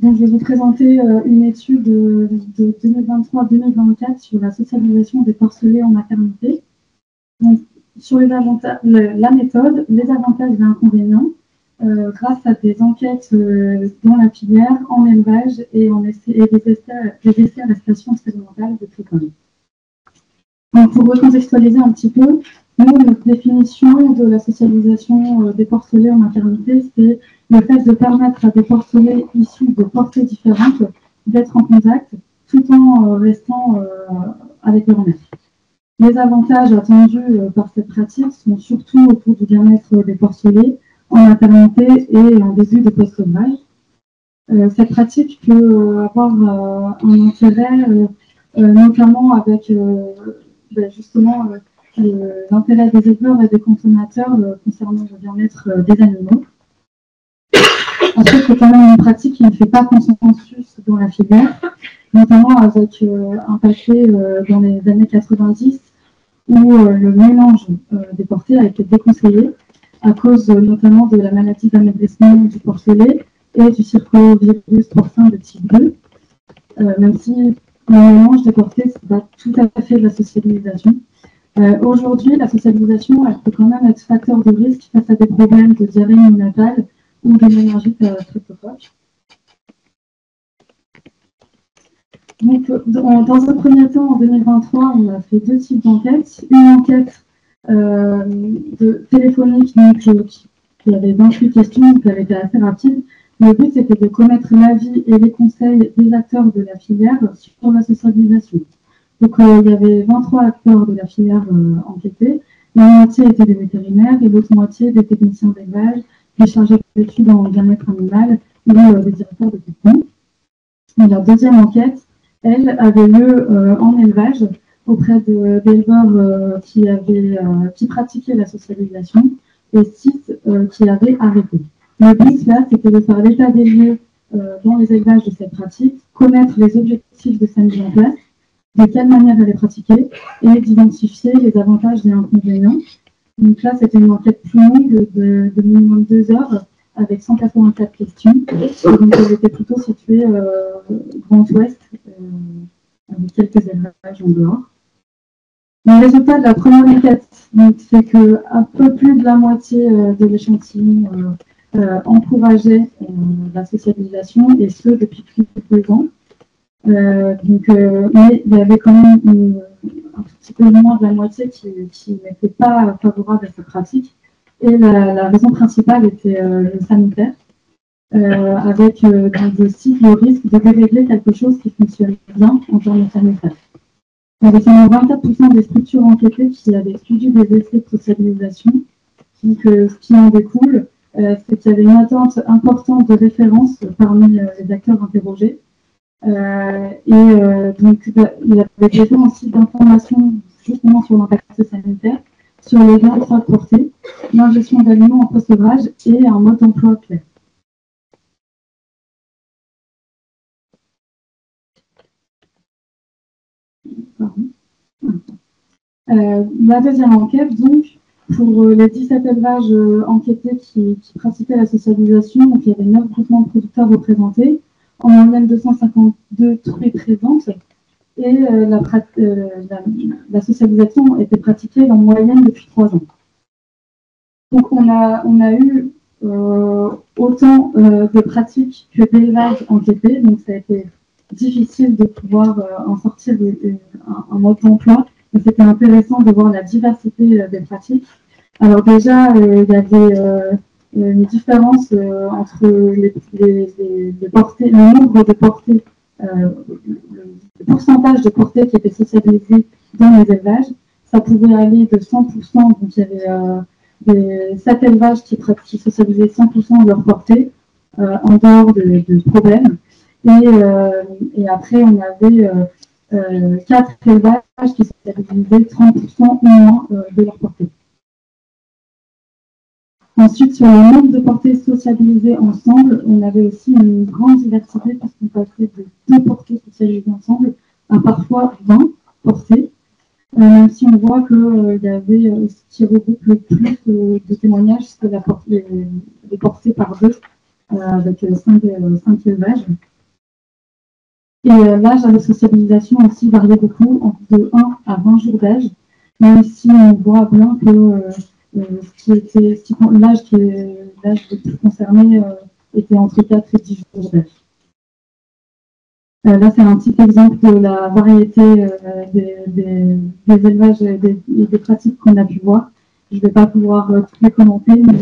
Donc, je vais vous présenter une étude de 2023-2024 sur la socialisation des porcelets en maternité. Donc, sur les avantages, la méthode, les avantages et les inconvénients, grâce à des enquêtes dans la filière, en élevage et des essais à la station expérimentale de Trécole. Donc, pour recontextualiser un petit peu, nous, notre définition de la socialisation des porcelets en maternité, c'est le fait de permettre à des porcelets issus de portées différentes d'être en contact tout en restant avec leur mère. Les avantages attendus par cette pratique sont surtout autour du bien-être des porcelets en maternité et en début de post-sevrage. Cette pratique peut avoir un intérêt, notamment avec justement l'intérêt des éleveurs et des consommateurs concernant le bien-être des animaux. Ensuite, c'est quand même une pratique qui ne fait pas consensus dans la filière, notamment avec un passé dans les années 90 où le mélange des portées a été déconseillé à cause notamment de la maladie d'amaigrissement du porcelet et du circovirus porcin de type 2, même si le mélange des portées, ce n'est pas tout à fait de la socialisation. Aujourd'hui, la socialisation, elle peut quand même être facteur de risque face à des problèmes de diarrhée néonatale ou de méningite streptocoque. Donc, dans un premier temps, en 2023, on a fait deux types d'enquêtes. Une enquête téléphonique qui avait 28 questions, qui avait été assez rapide. Le but, c'était de connaître l'avis et les conseils des acteurs de la filière sur la socialisation. Donc, il y avait 23 acteurs de la filière enquêtés. La moitié étaient des vétérinaires et l'autre moitié des techniciens d'élevage, des chargés d'études en bien-être animal ou des directeurs de technique. Et la deuxième enquête, elle, avait lieu en élevage auprès d'éleveurs qui pratiquaient la socialisation et 6 qui avaient arrêté. Le but, là, c'était de faire l'état des lieux dans les élevages de cette pratique, connaître les objectifs de sa mise en place, de quelle manière elle est pratiquée, et d'identifier les avantages et inconvénients. Donc là, c'était une enquête plus longue de minimum 2 heures, avec 184 questions. Et donc, elle était plutôt située Grand Ouest, avec quelques élevages en dehors. Le résultat de la première enquête, c'est qu'un peu plus de la moitié de l'échantillon encourageait la socialisation, et ce, depuis plus de 2 ans. Mais il y avait quand même un petit peu moins de la moitié qui n'était pas favorable à cette pratique. Et la raison principale était le sanitaire, avec aussi le risque de dérégler quelque chose qui fonctionne bien en termes sanitaires. Il y avait seulement 24% des structures enquêtées qui avaient suivi des essais de socialisation. Donc, ce qui en découle, c'est qu'il y avait une attente importante de référence parmi les acteurs interrogés. Donc, il y avait besoin aussi d'informations justement sur l'impact sanitaire, sur les liens de portée, l'ingestion d'aliments en post-sevrage et un mode d'emploi clair. La deuxième enquête, donc, pour les 17 élevages enquêtés qui pratiquaient la socialisation, donc il y avait 9 groupements de producteurs représentés, en moyenne 252 truies présentes, et la socialisation était pratiquée en moyenne depuis 3 ans. Donc on a eu autant de pratiques que d'élevages enquêtés, donc ça a été difficile de pouvoir en sortir un mode d'emploi, mais c'était intéressant de voir la diversité des pratiques. Alors déjà, il y avait une différence entre les portées, le nombre de portées, le pourcentage de portées qui étaient socialisées dans les élevages. Ça pouvait aller de 100%, donc il y avait 7 élevages qui socialisaient 100% de leur portée en dehors de problèmes. Et après, on avait 4 élevages qui socialisaient 30% ou moins de leur portée. Ensuite, sur le nombre de portées sociabilisées ensemble, on avait aussi une grande diversité parce qu'on passait de 2 portées socialisées ensemble à parfois 20 portées. Même si on voit qu'il y avait ce qui regroupe le plus de témoignages, c'est les portées par 2, avec 5 élevages. Et l'âge de sociabilisation aussi variait beaucoup, de 1 à 20 jours d'âge, même si on voit bien que l'âge le plus concerné était entre 4 et 10 jours d'âge. Là, c'est un petit exemple de la variété des élevages et des pratiques qu'on a pu voir. Je ne vais pas pouvoir toutes les commenter, mais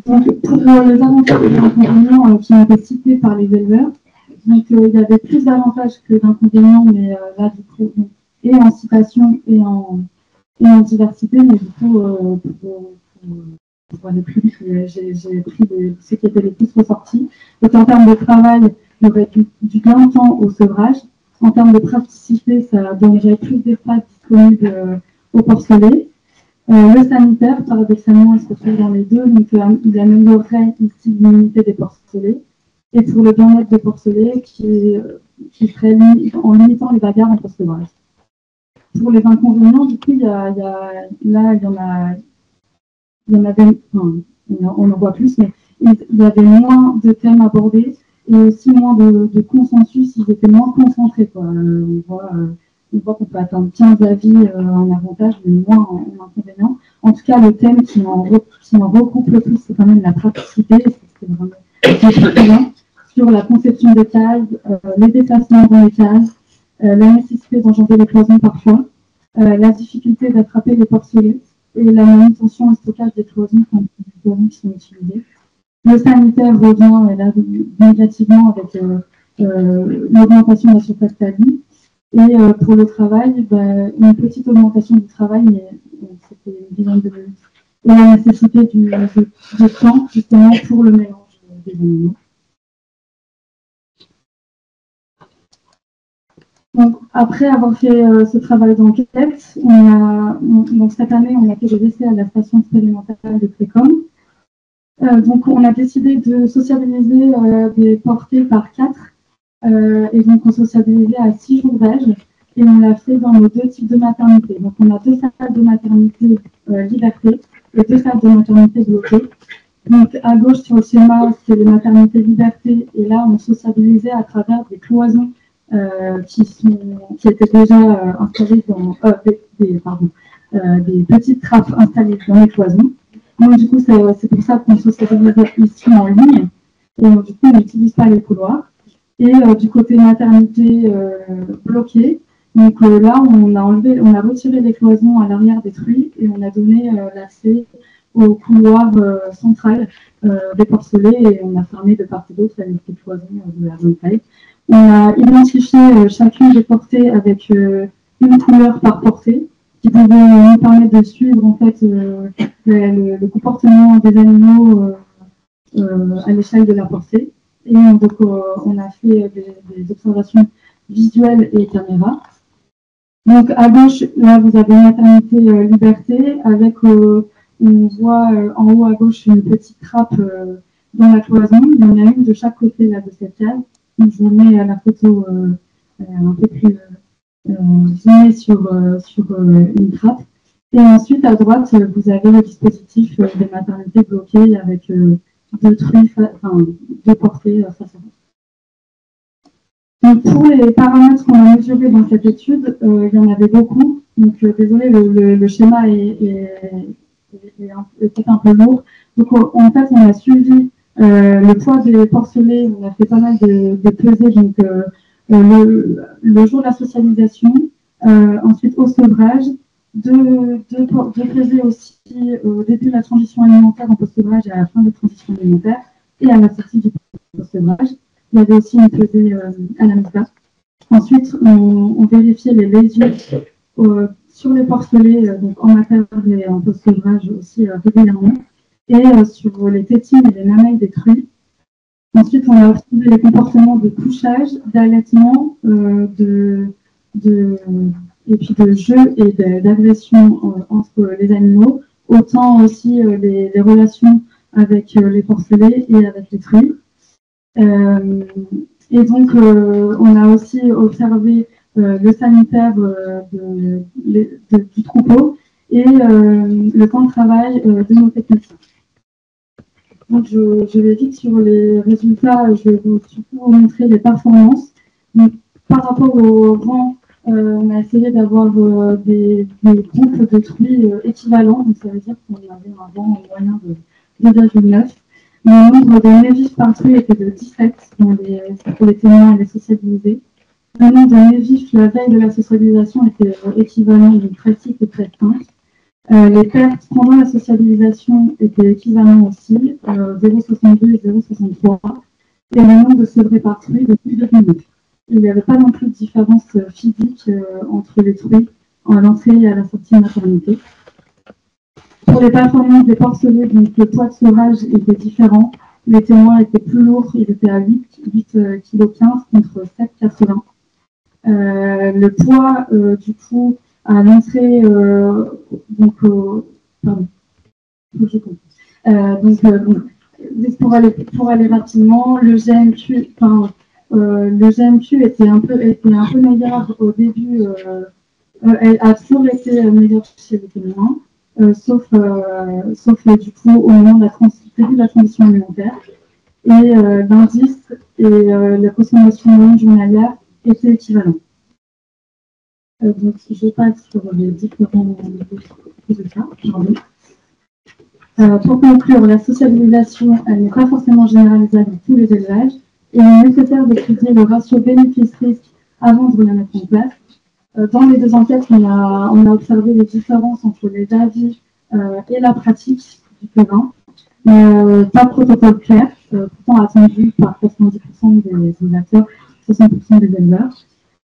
donc, pour les avantages et les inconvénients qui ont été cités par les éleveurs, donc, il y avait plus d'avantages que d'inconvénients, mais là, du coup, et en citation et en diversité, mais du coup, pour aller plus vite, j'ai pris ceux qui étaient les plus ressortis. Donc, en termes de travail, il y aurait du gain de temps au sevrage. En termes de praticité, ça donnerait plus d'espace disponible au porcelet. Le sanitaire, paradoxalement, il se retrouve dans les deux, donc il améliorerait ici l'immunité des porcelets. Et pour le bien-être des porcelets, qui serait en limitant les bagarres entre sevrage. Pour les inconvénients, du coup, il y en avait, enfin, on en voit plus, mais il y avait moins de thèmes abordés et aussi moins de consensus, ils étaient moins concentrés. On voit qu'on peut atteindre 15 avis en avantage, mais moins en inconvénient. En tout cas, le thème qui en regroupe le plus, c'est quand même la praticité, c'est vraiment très bien, sur la conception des cases, les déplacements dans les cases, la nécessité d'engendrer les cloisons parfois, la difficulté d'attraper les porcelets, et la manutention et le stockage des cloisons qui sont utilisées. Le sanitaire revient là, négativement avec l'augmentation de la surface taille. Et pour le travail, une petite augmentation du travail, mais c'était une dizaine de minutes. Et la nécessité de temps, justement, pour le mélange des animaux. Donc, après avoir fait ce travail d'enquête, donc cette année, on a fait des essais à la station expérimentale de Précom. Donc, on a décidé de sociabiliser des portées par 4. Et donc, on sociabilisait à 6 jours d'âge. Et on l'a fait dans nos 2 types de maternité. Donc, on a 2 salles de maternité liberté et 2 salles de maternité bloquées. Donc, à gauche sur le schéma, c'est les maternités liberté. Et là, on sociabilisait à travers des cloisons qui étaient déjà installées dans des petites trappes installées dans les cloisons. Donc, du coup, c'est pour ça qu'on sociabilise ici en ligne. Et du coup, on n'utilise pas les couloirs. Et du côté maternité bloquée, donc là, on a retiré les cloisons à l'arrière des truies et on a donné l'accès au couloir central des porcelets et on a fermé de part et d'autre avec les cloisons de la bonne taille. On a identifié chacune des portées avec une couleur par portée qui pouvait nous permettre de suivre en fait le comportement des animaux à l'échelle de la portée. Et donc, on a fait des observations visuelles et caméra. Donc, à gauche, là, vous avez maternité liberté avec, on voit en haut à gauche une petite trappe dans la cloison. Il y en a une de chaque côté là, de cette case. Donc, je vous mets la photo un peu plus zoomée sur une trappe. Et ensuite, à droite, vous avez le dispositif des maternités bloquées avec deux portées face à face. Donc, pour les paramètres qu'on a mesurés dans cette étude, il y en avait beaucoup. Donc, désolé, le schéma est peut-être un peu lourd. Donc, en fait, on a suivi le poids des porcelets, on a fait pas mal de pesées. Donc, le jour de la socialisation, ensuite au sevrage, de peser aussi au début de la transition alimentaire en post-sevrage et à la fin de la transition alimentaire et à la sortie du post-sevrage. Il y avait aussi une pesée à la MISA. Ensuite, on vérifiait les lésions sur les porcelets, donc en maternelle et en post-sevrage aussi régulièrement, et sur les tétines et les mamelles des truies. Ensuite, on a observé les comportements de couchage, d'allaitement, et puis de jeu et d'agression entre les animaux, autant aussi les relations avec les porcelets et avec les truies. Et donc, on a aussi observé le sanitaire du troupeau et le temps de travail de nos techniciens. Donc, je vais vite sur les résultats. Je vais vous montrer les performances. Donc, par rapport au rang, on a essayé d'avoir des groupes de truies équivalents. Donc, ça veut dire qu'on avait un rang moyen de 2,9. Le nombre de névifs par truie était de 17 pour les témoins et les sociabilisés. Le nombre de névifs la veille de la sociabilisation était équivalent, donc 13,6 et 13,5. Les pertes pendant la sociabilisation étaient équivalents aussi, 0,62 et 0,63. Et le nombre de sevrés par truie de 2,9. Il n'y avait pas non plus de différence physique entre les truies à l'entrée et à la sortie de maternité. Pour les performances des porcelets, donc le poids de sevrage était différent. Les témoins étaient plus lourds, ils étaient à 8,15 kg contre 7,80 kg. Le poids, du coup, à l'entrée, pardon, pour aller rapidement, le GMQ était un peu meilleur au début, elle a toujours été meilleure chez les témoins, sauf du coup au moment de début de la transition alimentaire. Et l'indice et la consommation moyenne journalière étaient équivalents. Donc, je passe sur les différents résultats. Pour conclure, la sociabilisation, elle n'est pas forcément généralisable dans tous les élevages. Et il est nécessaire d'étudier le ratio bénéfice-risque avant de la mettre en place. Dans les deux enquêtes, on a observé les différences entre les avis et la pratique du terrain. Pas de protocole clair, pourtant attendu par 90% des acteurs, 60% des éleveurs.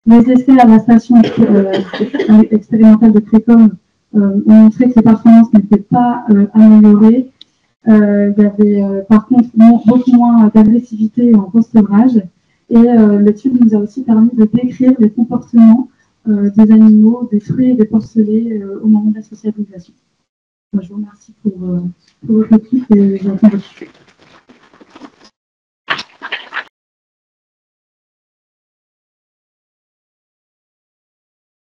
Les essais à la station expérimentale de Précom ont montré que les performances n'étaient pas améliorées. Il y avait par contre beaucoup moins d'agressivité en post-sevrage. Et l'étude nous a aussi permis de décrire les comportements des animaux, des fruits et des porcelets au moment de la sociabilisation. Je vous remercie pour votre écoute et j'attends votre suite.